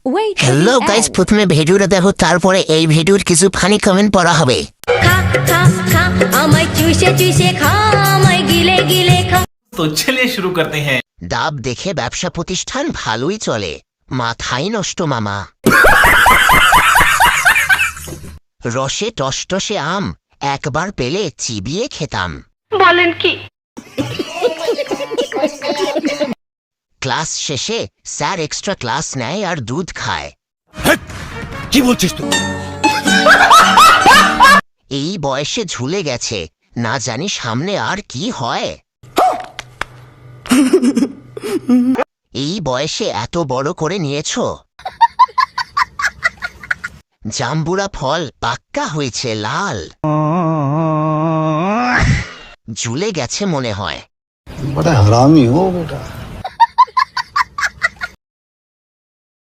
Wait for hello the guys, ad. প্রথমে ভিডিওটা দেখো, তারপরে এই ভিডিওর কিছু ফানি কমেন্ট পড়া হবে। খা খা খা আমায় চুষে চুষে খা আমায় গিলে গিলে খা। तो चलिए शुरू करते हैं। ডাব দেখে ব্যবসা প্রতিষ্ঠান ভালোই চলে, মাথাই নষ্ট মামা। রসে টসটসে আম, একবার পেলে চিবিয়ে খেতাম। বলেন কি? ক্লাস শেষে স্যার এক্সট্রা ক্লাস নেয় আর দুধ খায়। কি বলছিস তুই? এই বয়সে ঝুলে গেছে, না জানি সামনে আর কি হয়। এই বয়সে এত বড় করে নিয়েছো। জাম্বুরা ফল পাক্কা হয়েছে লাল, ঝুলে গেছে মনে হয়। बड़ा हरामी हो बेटा।